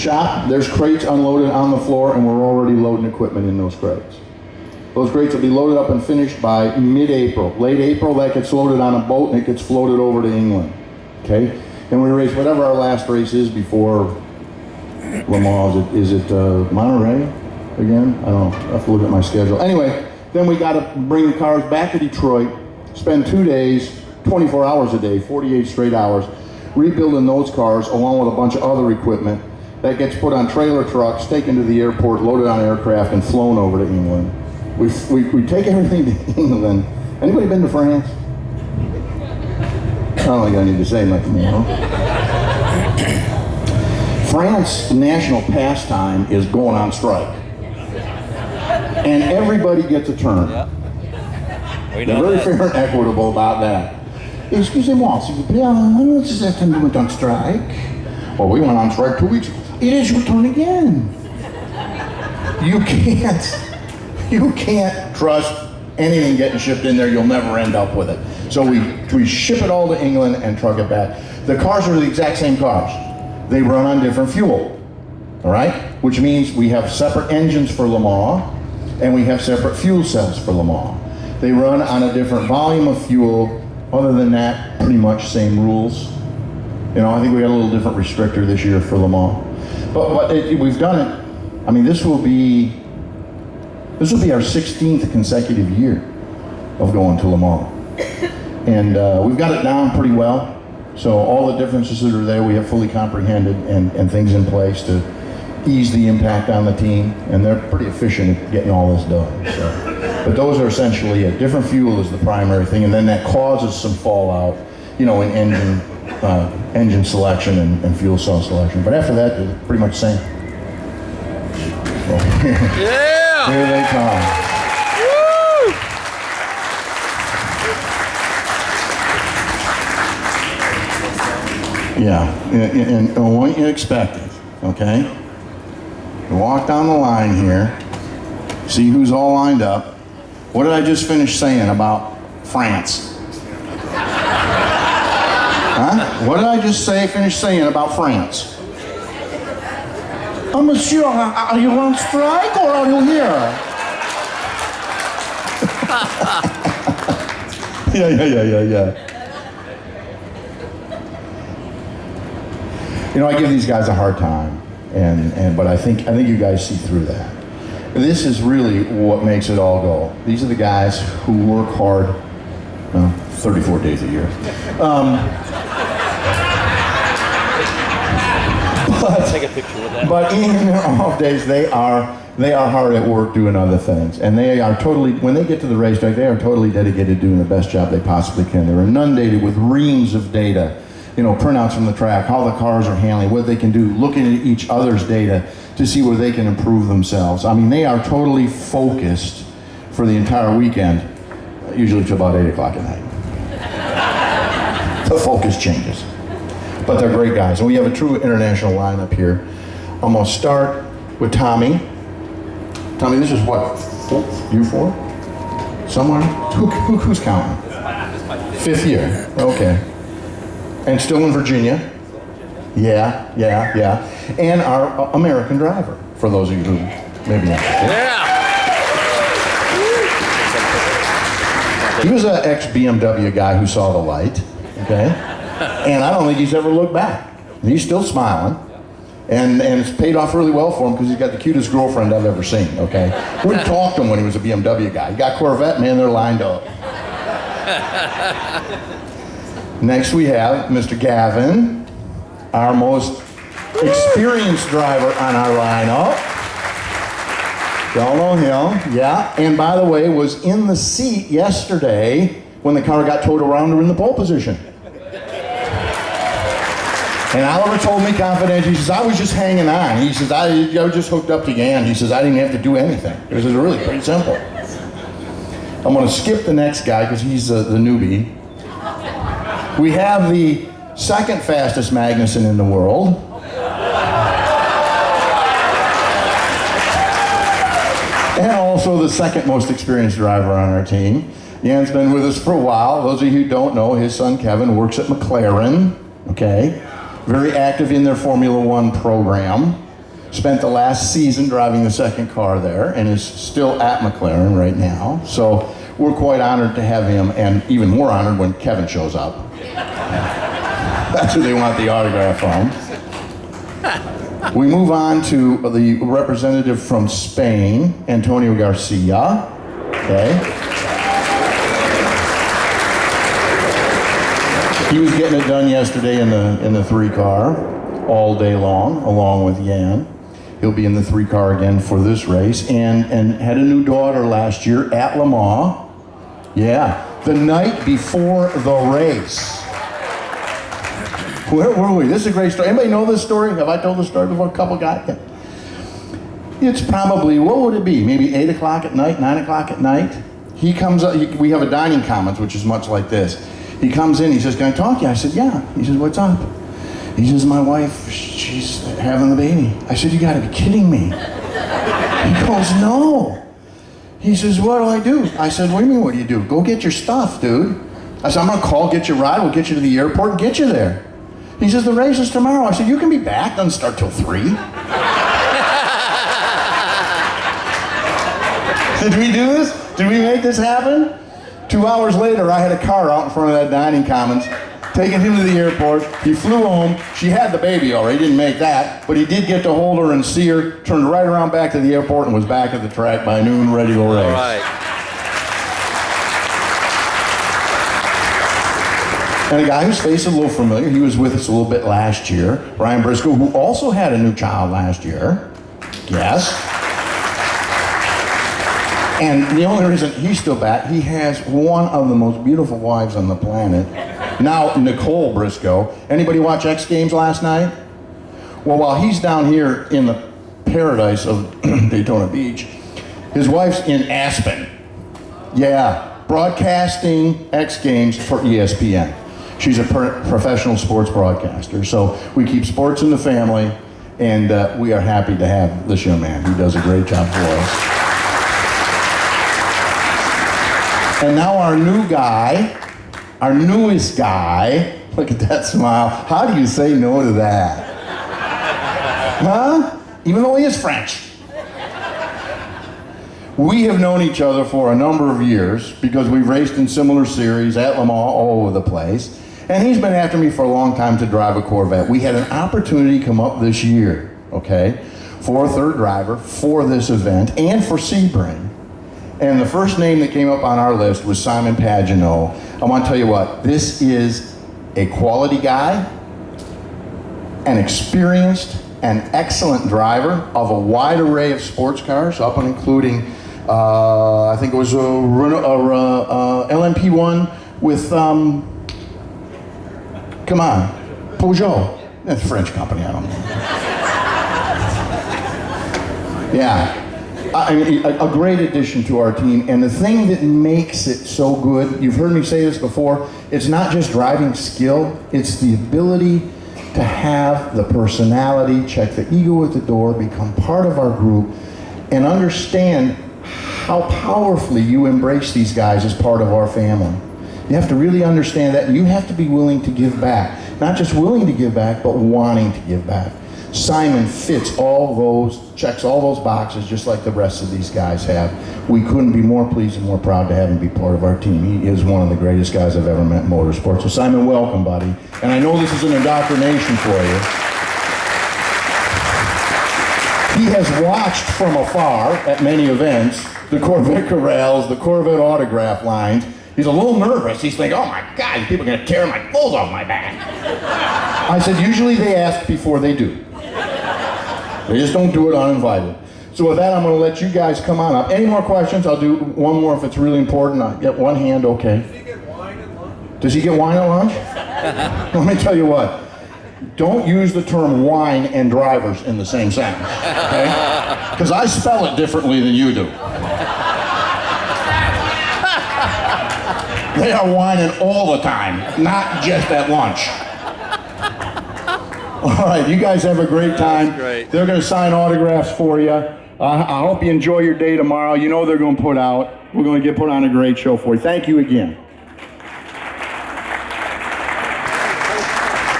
shop, there's crates unloaded on the floor, and we're already loading equipment in those crates. Those crates will be loaded up and finished by mid-April. Late April, that gets loaded on a boat and it gets floated over to England. Okay? And we race whatever our last race is before Le Mans. Is it Monterey again? I don't know. I have to look at my schedule. Anyway, then we got to bring the cars back to Detroit, spend 2 days, 24 hours a day, 48 straight hours, rebuilding those cars along with a bunch of other equipment. That gets put on trailer trucks, taken to the airport, loaded on aircraft, and flown over to England. We take everything to England. Anybody been to France? I don't think I need to say nothing, you know. France's national pastime is going on strike. And everybody gets a turn. Yep. They're very fair and equitable about that. Excusez-moi, s'il vous plaît, when was the last time you went on strike? Well, we went on strike 2 weeks ago. It is your turn again. You can't trust anything getting shipped in there. You'll never end up with it. So we ship it all to England and truck it back. The cars are the exact same cars. They run on different fuel, all right? Which means we have separate engines for Le Mans, and we have separate fuel cells for Le Mans. They run on a different volume of fuel. Other than that, pretty much same rules. You know, I think we got a little different restrictor this year for Le Mans. But we've done it. I mean, this will be our 16th consecutive year of going to Le Mans. And we've got it down pretty well. So all the differences that are there, we have fully comprehended and things in place to ease the impact on the team. And they're pretty efficient at getting all this done. So. But those are essentially it. Different fuel is the primary thing, and then that causes some fallout, you know, in engine selection and fuel cell selection. But after that, they're pretty much the same. So, yeah! Here they come. Woo! Yeah, and what you expected, okay? You walk down the line here, see who's all lined up. What did I just finish saying about France? Huh? What did I just finish saying about France? Oh, monsieur, are you on strike or are you here? Yeah. You know, I give these guys a hard time, but I think you guys see through that. This is really what makes it all go. These are the guys who work hard, 34 days a year. Take a picture with that. But in their off days, they are hard at work doing other things. And they are totally, when they get to the racetrack, they are totally dedicated to doing the best job they possibly can. They're inundated with reams of data, you know, printouts from the track, how the cars are handling, what they can do, looking at each other's data to see where they can improve themselves. I mean, they are totally focused for the entire weekend, usually till about 8 o'clock at night. The focus changes. But they're great guys, and we have a true international lineup here. I'm gonna start with Tommy. Tommy, this is what, you four? Someone? Who's counting? 5th year, okay. And still in Virginia. Yeah. And our American driver, for those of you who maybe not. Yeah! He was an ex-BMW guy who saw the light, okay? And I don't think he's ever looked back. He's still smiling. And it's paid off really well for him because he's got the cutest girlfriend I've ever seen, okay? We talked to him when he was a BMW guy. He got Corvette, man, they're lined up. Next we have Mr. Gavin, our most experienced driver on our lineup. Y'all know him, yeah. And by the way, was in the seat yesterday when the car got towed around her in the pole position. And Oliver told me confidentially, he says, I was just hanging on. He says, I was just hooked up to Jan. He says, I didn't have to do anything. It was really pretty simple. I'm gonna skip the next guy because he's the newbie. We have the second fastest Magnussen in the world. And also the second most experienced driver on our team. Jan's been with us for a while. Those of you who don't know, his son Kevin works at McLaren, okay? Very active in their Formula One program. spent the last season driving the second car there and is still at McLaren right now. So we're quite honored to have him, and even more honored when Kevin shows up. That's who they want the autograph from. We move on to the representative from Spain, Antonio Garcia. Okay. He was getting it done yesterday in the 3-car all day long, along with Jan. He'll be in the 3-car again for this race, and had a new daughter last year at Le Mans. Yeah, the night before the race. Where were we? This is a great story. Anybody know this story? Have I told this story before? A couple guys? Yeah. It's probably, what would it be? Maybe 8 o'clock at night, 9 o'clock at night? He comes up, we have a dining commons, which is much like this. He comes in, he says, "Can I talk to you?" I said, "Yeah." He says, "What's up?" He says, "My wife, she's having the baby." I said, "You gotta be kidding me." He goes, "No." He says, "What do I do?" I said, "What do you mean, what do you do? Go get your stuff, dude." I said, "I'm gonna call, get you a ride, we'll get you to the airport and get you there." He says, "The race is tomorrow." I said, "You can be back, doesn't start till 3. Did we do this? Did we make this happen? 2 hours later, I had a car out in front of that dining commons, taking him to the airport. He flew home. She had the baby already, didn't make that, but he did get to hold her and see her, turned right around back to the airport and was back at the track by noon, ready to go race. All right. And a guy whose face is a little familiar, he was with us a little bit last year, Ryan Briscoe, who also had a new child last year. Yes. And the only reason he's still back, he has one of the most beautiful wives on the planet. Now, Nicole Briscoe. Anybody watch X Games last night? Well, while he's down here in the paradise of Daytona Beach, his wife's in Aspen. Yeah, broadcasting X Games for ESPN. She's a professional sports broadcaster, so we keep sports in the family, and we are happy to have this young man. He does a great job for us. And now our new guy, our newest guy, look at that smile. How do you say no to that? Huh? Even though he is French. We have known each other for a number of years because we've raced in similar series at Le Mans all over the place. And he's been after me for a long time to drive a Corvette. We had an opportunity come up this year, okay, for a third driver for this event and for Sebring. And the first name that came up on our list was Simon Pagenaud. I want to tell you what, this is a quality guy, an experienced and excellent driver of a wide array of sports cars, up and including, I think it was a LMP1 with, come on, Peugeot. That's a French company, I don't know. Yeah. I mean, a great addition to our team, and the thing that makes it so good, you've heard me say this before, it's not just driving skill, it's the ability to have the personality, check the ego at the door, become part of our group, and understand how powerfully you embrace these guys as part of our family. You have to really understand that, and you have to be willing to give back. Not just willing to give back, but wanting to give back. Simon fits all those, checks all those boxes just like the rest of these guys have. We couldn't be more pleased and more proud to have him be part of our team. He is one of the greatest guys I've ever met in motorsports. So Simon, welcome, buddy. And I know this is an indoctrination for you. He has watched from afar at many events the Corvette Corrals, the Corvette autograph lines. He's a little nervous. He's thinking, oh my God, these people are gonna tear my clothes off my back. I said, usually they ask before they do. They just don't do it uninvited. So with that, I'm going to let you guys come on up. Any more questions? I'll do one more if it's really important. I'll get one hand, okay. Does he get wine at lunch? Does he get wine at lunch? Let me tell you what. Don't use the term wine and drivers in the same sentence, okay? Because I spell it differently than you do. They are whining all the time, not just at lunch. All right, you guys have a great time. Great. They're going to sign autographs for you. I hope you enjoy your day tomorrow. You know they're going to put out. We're going to put on a great show for you. Thank you again.